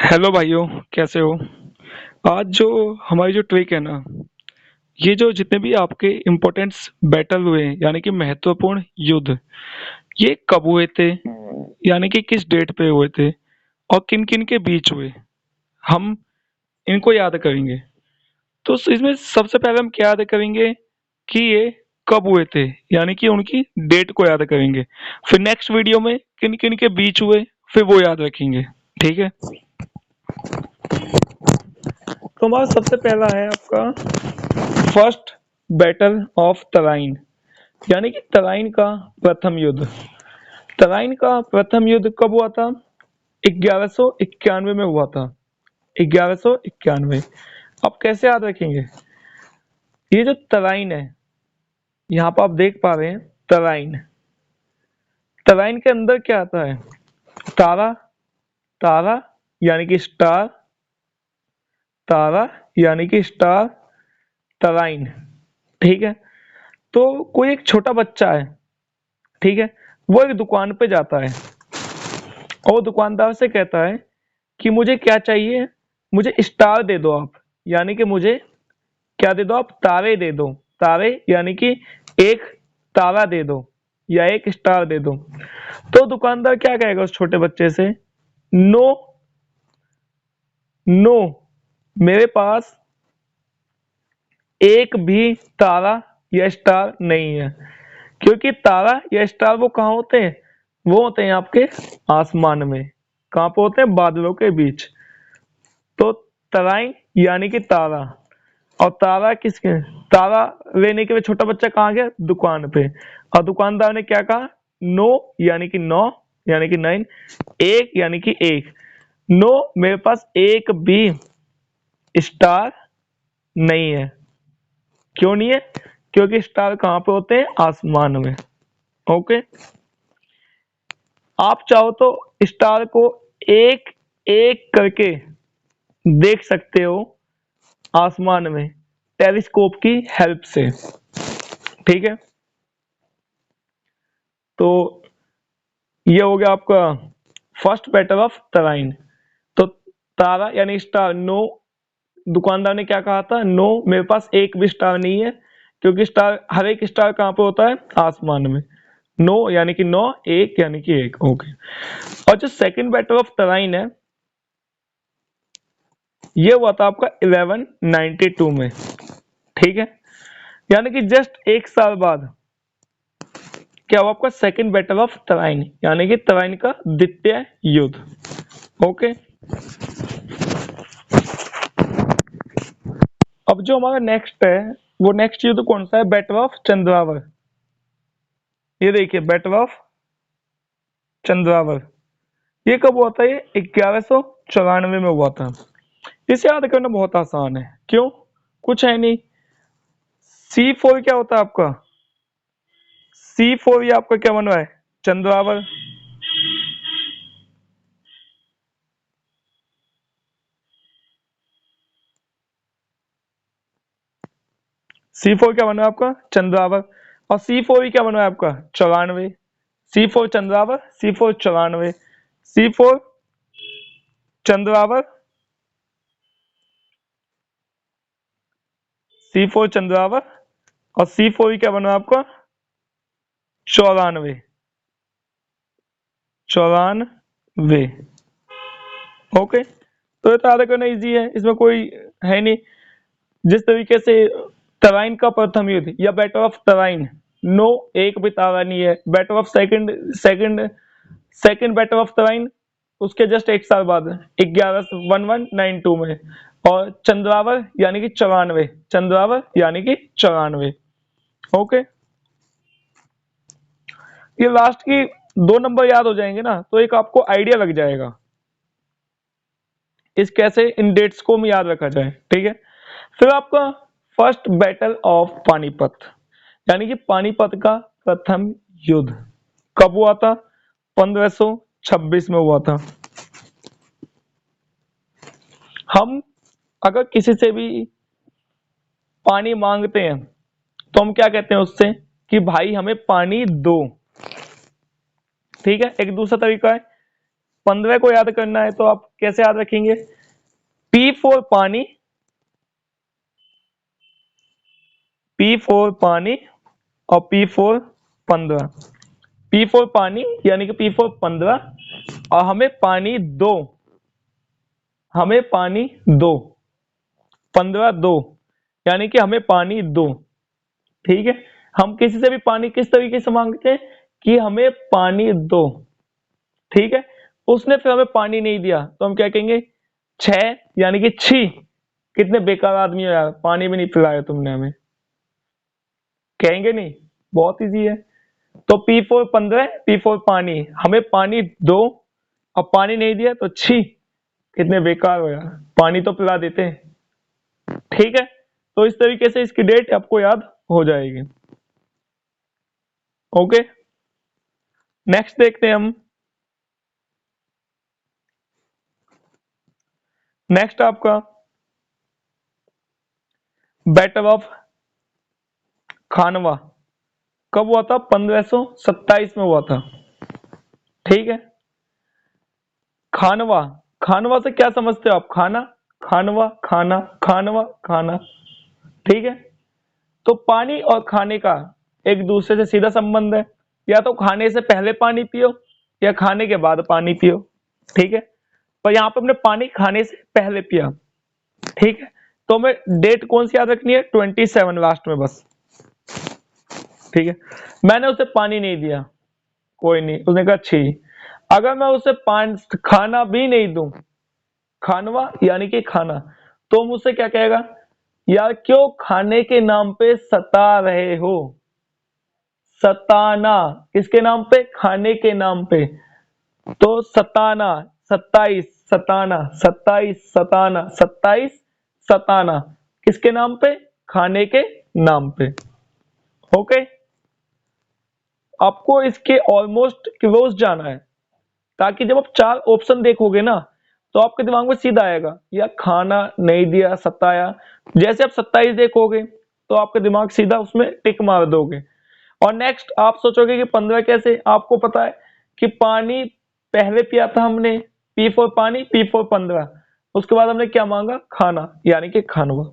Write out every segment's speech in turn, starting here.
Hello भाइयों, कैसे हो? आज जो हमारी जो ट्रिक है ना, ये जो जितने भी आपके इम्पोर्टेंट्स बैटल हुए हैं, यानी कि महत्वपूर्ण युद्ध, ये कब हुए थे, यानी कि किस डेट पे हुए थे और किन किन के बीच हुए, हम इनको याद करेंगे। तो इसमें सबसे पहले हम क्या याद करेंगे कि ये कब हुए थे, यानी कि उनकी डेट को याद करेंगे। फिर नेक्स्ट वीडियो में किन किन के बीच हुए, फिर वो याद रखेंगे। ठीक है? तो हमारा सबसे पहला है आपका फर्स्ट बैटल ऑफ तराइन, यानी कि तराइन का प्रथम युद्ध। तराइन का प्रथम युद्ध कब हुआ था? 1191 में हुआ था। 1191। अब कैसे याद रखेंगे? ये जो तराइन है, यहाँ पर आप देख पा रहे हैं तराइन। तराइन के अंदर क्या आता है? तारा, तारा यानी कि स्टार, तारा यानी कि स्टार, तराइन। ठीक है? तो कोई एक छोटा बच्चा है, ठीक है, वो एक दुकान पे जाता है और दुकानदार से कहता है कि मुझे क्या चाहिए? मुझे स्टार दे दो आप, यानी कि मुझे क्या दे दो आप? तारे दे दो। तारे यानी कि एक तारा दे दो या एक स्टार दे दो। तो दुकानदार क्या कहेगा उस छोटे बच्चे से? नो, नो, मेरे पास एक भी तारा या स्टार नहीं है। क्योंकि तारा या स्टार वो कहाँ होते हैं? वो होते हैं आपके आसमान में। कहाँ पे होते हैं? बादलों के बीच। तो तराइन यानी कि तारा, और तारा किसके? तारा लेने के लिए छोटा बच्चा कहाँ गया? दुकान पे। और दुकानदार ने क्या कहा? नो यानी कि नौ, यानी कि 9, एक यानी कि एक। नो, मेरे पास एक भी स्टार नहीं है। क्यों नहीं है? क्योंकि स्टार कहाँ पे होते हैं? आसमान में। ओके, आप चाहो तो स्टार को एक एक करके देख सकते हो आसमान में, टेलीस्कोप की हेल्प से। ठीक है? तो ये हो गया आपका फर्स्ट बैटल ऑफ तराइन। तो तारा यानी स्टार, नो, दुकानदार ने क्या कहा था? नो, मेरे पास एक भी स्टार नहीं है। क्योंकि स्टार, हर एक स्टार कहाँ पे होता है? आसमान में। नो यानी कि नौ, एक यानी कि एक। ओके। और जो सेकंड बैटल ऑफ तराइन है, ये हुआ था आपका 1192 में। ठीक है? यानी कि जस्ट एक साल बाद क्या हुआ आपका? सेकंड बैटल ऑफ तराइन, यानी कि तराइन का द्वितीय युद्ध। ओके। अब जो हमारा नेक्स्ट है, वो नेक्स्ट युद्ध कौन सा है? बैटल ऑफ चंद्रावर। ये देखिए, बैटल ऑफ चंद्रावर, ये कब हुआ था? ये 1194 में हुआ था। इसे याद करना बहुत आसान है। क्यों? कुछ है नहीं। C4 क्या होता है आपका? C4 ये आपका क्या बन रहा है? चंद्रावर। C4 क्या बना है आपका? चंद्रावर। और C4 क्या बना है आपका? 94। C4 चंद्रावर, C4 94, C4 चंद्रावर, C4 चंद्रावर, और C4 क्या बना है आपका? 94। 94। ओके। तो ये तो याद करना इजी है, इसमें कोई है नहीं। जिस तरीके से तराइन का प्रथम युद्ध या बैटल ऑफ तराइन, नो, एक भी तारा नहीं है। Battle of second second battle of Tarain, उसके जस्ट एक साल बाद 1192 में। और चंद्रावर यानी कि 94, चंद्रावर यानी कि 94। ओके। ये लास्ट की दो नंबर याद हो जाएंगे ना, तो एक आपको आइडिया लग जाएगा इस कैसे इन डेट्स को हम याद रखा जाए। ठीक है? फिर आपका फर्स्ट बैटल ऑफ पानीपत, यानी कि पानीपत का प्रथम युद्ध कब हुआ था? 1526 में हुआ था। हम अगर किसी से भी पानी मांगते हैं तो हम क्या कहते हैं उससे? कि भाई हमें पानी दो। ठीक है? एक दूसरा तरीका है 15 को याद करना है तो आप कैसे याद रखेंगे? P फॉर पानी, P फॉर पानी और P फॉर 15। P फॉर पानी यानी कि P फॉर 15 और हमें पानी दो, हमें पानी दो, 15 दो यानी कि हमें पानी दो। ठीक है, हम किसी से भी पानी किस तरीके से मांगते हैं कि हमें पानी दो। ठीक है, उसने फिर हमें पानी नहीं दिया तो हम क्या कहेंगे? 6 यानी कि छी, कितने बेकार आदमी हो यार, पानी भी नहीं पिलाया तुमने हमें, कहेंगे नहीं? बहुत इजी है। तो P फॉर 15, P फॉर पानी, हमें पानी दो और पानी नहीं दिया तो छी, कितने बेकार हो यार, पानी तो पिला देते हैं। ठीक है, तो इस तरीके से इसकी डेट आपको याद हो जाएगी। ओके, नेक्स्ट देखते हैं हम। नेक्स्ट आपका बैटल ऑफ खानवा कब हुआ था? 1527 में हुआ था। ठीक है, खानवा, खानवा से क्या समझते हो आप? खाना, खानवा, खाना, खानवा, खाना। ठीक है, तो पानी और खाने का एक दूसरे से सीधा संबंध है, या तो खाने से पहले पानी पियो या खाने के बाद पानी पियो। ठीक है, पर यहाँ पे हमने पानी खाने से पहले पिया। ठीक है, तो हमें डेट कौन सी याद रखनी है? 27 लास्ट में बस। ठीक है, मैंने उसे पानी नहीं दिया, कोई नहीं, उसने कहा छी। अगर मैं उसे पानी खाना भी नहीं दूं, खानवा यानी कि खाना, तो मुझसे क्या कहेगा? यार क्यों खाने के नाम पे सता रहे हो? सताना, किसके नाम पे? खाने के नाम पे। तो सताना, 27, सताना, 27, सताना, 27, सताना, किसके नाम पे? खाने के नाम पे। ओके, आपको इसके ऑलमोस्ट क्लोज जाना है, ताकि जब आप 4 ऑप्शन देखोगे ना तो आपके दिमाग में सीधा आएगा, या खाना नहीं दिया, सताया। जैसे आप 27 देखोगे तो आपका दिमाग सीधा उसमें टिक मार दोगे। और नेक्स्ट आप सोचोगे कि 15 कैसे? आपको पता है कि पानी पहले पिया था हमने, पी फॉर पानी, पी फॉर 15, उसके बाद हमने क्या मांगा? खाना, यानी कि खानवा।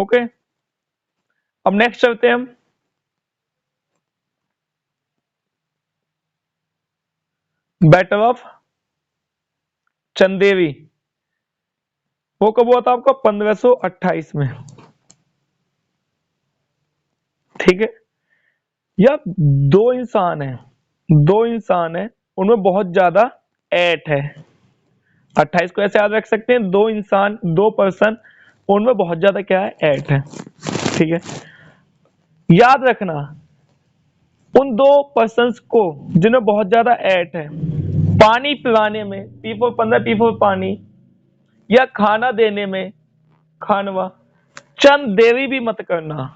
ओके, अब नेक्स्ट चलते हैं हम। बैटल ऑफ चंदेरी वो कब हुआ था आपका? 1528 में। ठीक है, या दो इंसान है, उनमें बहुत ज्यादा ऐट है। 28 को ऐसे याद रख सकते हैं, दो इंसान, दो पर्सन, उनमें बहुत ज्यादा क्या है? ऐट है। ठीक है, याद रखना, उन दो पर्सन्स को जिन्हें बहुत ज्यादा ऐट है, पानी पिलाने में पी फॉर 15, पी फॉर पानी, या खाना देने में खानवा, चंद देवी भी मत करना।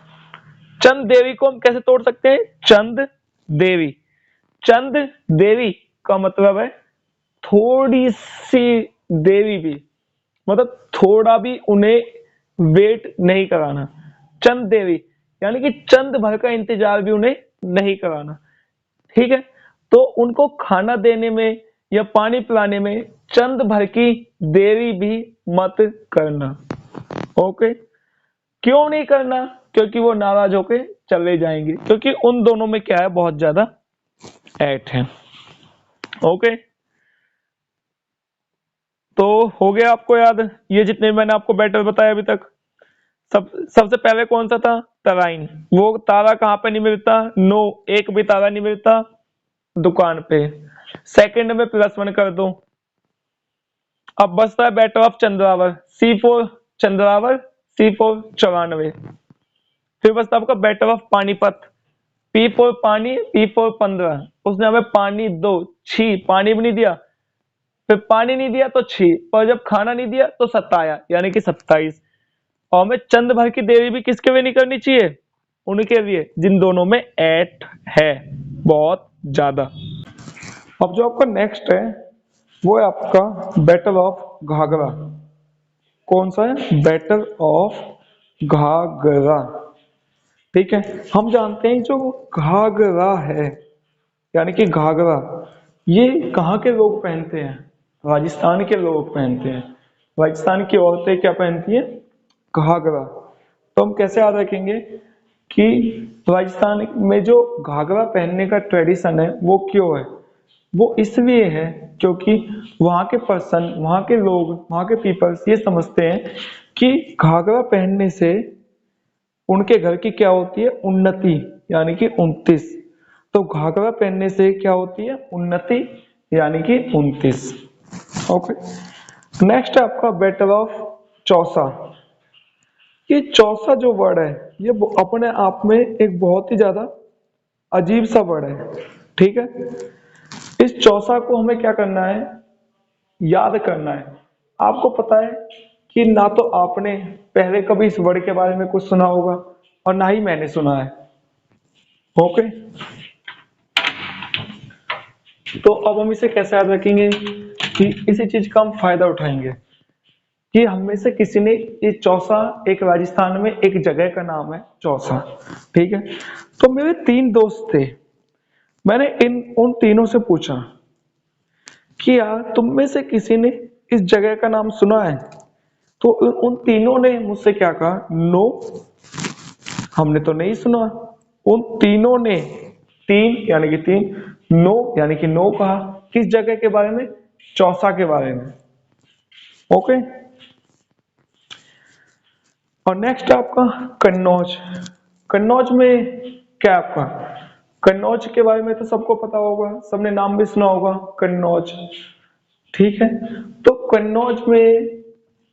चंद देवी को हम कैसे तोड़ सकते हैं? चंद देवी, चंद देवी का मतलब है थोड़ी सी देवी भी, मतलब थोड़ा भी उन्हें वेट नहीं कराना। चंद देवी यानी कि चंद भर का इंतजार भी उन्हें नहीं कराना। ठीक है, तो उनको खाना देने में या पानी पिलाने में चंद भर की देरी भी मत करना। ओके, क्यों नहीं करना? क्योंकि वो नाराज होके चले जाएंगे, क्योंकि उन दोनों में क्या है? बहुत ज्यादा ऐट है। ओके, तो हो गया आपको याद ये जितने मैंने आपको बैटल बताया अभी तक? सबसे पहले कौन सा था? तराइन। वो तारा कहाँ पे नहीं मिलता? नो, एक भी तारा नहीं मिलता दुकान पे। सेकंड में +1 कर दो। अब बचता है बैटल ऑफ चंद्रावर, C4 चंद्रावर, C4 94। फिर बचता आपका बैटल ऑफ पानीपत, P4 पानी, P4 15, उसने हमें पानी दो, छी, पानी भी नहीं दिया। फिर पानी नहीं दिया तो छी, और जब खाना नहीं दिया तो सताया, यानी कि 27। और हमें चंद भर की देरी भी किसके लिए नहीं करनी चाहिए? उनके लिए जिन दोनों में ऐट है बहुत ज्यादा। अब जो आपका नेक्स्ट है वो है आपका बैटल ऑफ घाघरा। कौन सा है? Battle of Ghaghra. ठीक है, हम जानते हैं जो घाघरा है यानी कि घाघरा, ये कहाँ के लोग पहनते हैं? राजस्थान के लोग पहनते हैं। राजस्थान की औरतें क्या पहनती हैं? घाघरा। तो हम कैसे याद रखेंगे कि राजस्थान में जो घाघरा पहनने का ट्रेडिशन है वो क्यों है? वो इसलिए है क्योंकि वहाँ के पर्सन, वहाँ के लोग, वहाँ के पीपल्स ये समझते हैं कि घाघरा पहनने से उनके घर की क्या होती है? उन्नति, यानी कि 29। तो घाघरा पहनने से क्या होती है? उन्नति, यानी कि 29। ओके। नेक्स्ट है आपका बैटल ऑफ चौसा। ये चौसा जो वर्ड है ये अपने आप में एक बहुत ही ज्यादा अजीब सा वर्ड है। ठीक है, इस चौसा को हमें क्या करना है? याद करना है। आपको पता है कि ना तो आपने पहले कभी इस वर्ड के बारे में कुछ सुना होगा और ना ही मैंने सुना है। ओके, तो अब हम इसे कैसे याद रखेंगे कि इसी चीज का हम फायदा उठाएंगे कि हम में से किसी ने ये चौसा, एक राजस्थान में एक जगह का नाम है चौसा। ठीक है, तो मेरे 3 दोस्त थे। मैंने इन उन तीनों से पूछा कि यार तुम में से किसी ने इस जगह का नाम सुना है? तो उन तीनों ने मुझसे क्या कहा? नो, हमने तो नहीं सुना। उन तीनों ने, तीन यानी कि तीन, नो यानी कि नो कहा। किस जगह के बारे में? चौसा के बारे में। ओके, और नेक्स्ट आपका कन्नौज। कन्नौज में क्या आपका? कन्नौज के बारे में तो सबको पता होगा, सबने नाम भी सुना होगा कन्नौज। ठीक है, तो कन्नौज में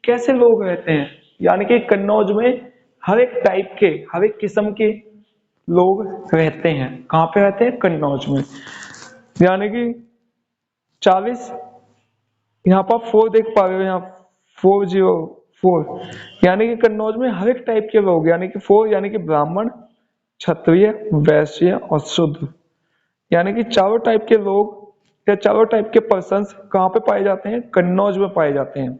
कैसे लोग रहते हैं? यानी कि कन्नौज में हर एक टाइप के, हर एक किस्म के लोग रहते हैं। कहाँ पे रहते हैं? कन्नौज में। यानी कि 40, यहाँ पर 4 देख पा रहे हो, यहाँ 404, यानी कि कन्नौज में हर एक टाइप के लोग, यानी कि 4 यानी कि ब्राह्मण, क्षत्रिय, वैश्य और शूद्र, यानी कि चारों टाइप के लोग या चारों टाइप के पर्सन्स कहाँ पे पाए जाते हैं? कन्नौज में पाए जाते हैं।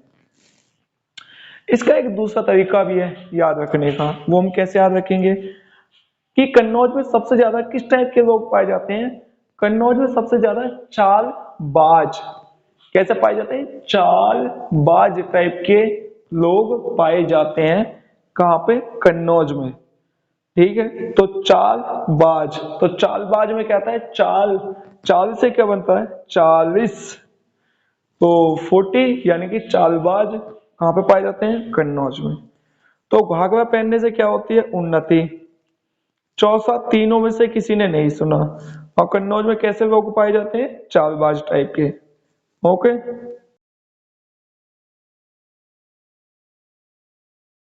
इसका एक दूसरा तरीका भी है याद रखने का, वो हम कैसे याद रखेंगे कि कन्नौज में सबसे ज्यादा किस टाइप के लोग पाए जाते हैं? कन्नौज में सबसे ज्यादा चालबाज। कैसे पाए जाते हैं? चालबाज टाइप के लोग पाए जाते हैं। कहाँ पे? कन्नौज में। ठीक है, तो चालबाज, तो चालबाज में क्या आता है? चाल, चाल से क्या बनता है? 40, तो 40 यानी कि चालबाज कहाँ पे पाए जाते हैं? कन्नौज में। तो घाघरा पहनने से क्या होती है? उन्नति। चौसा तीनों में से किसी ने नहीं सुना। और कन्नौज में कैसे लोग पाए जाते हैं? चालबाज टाइप के। ओके,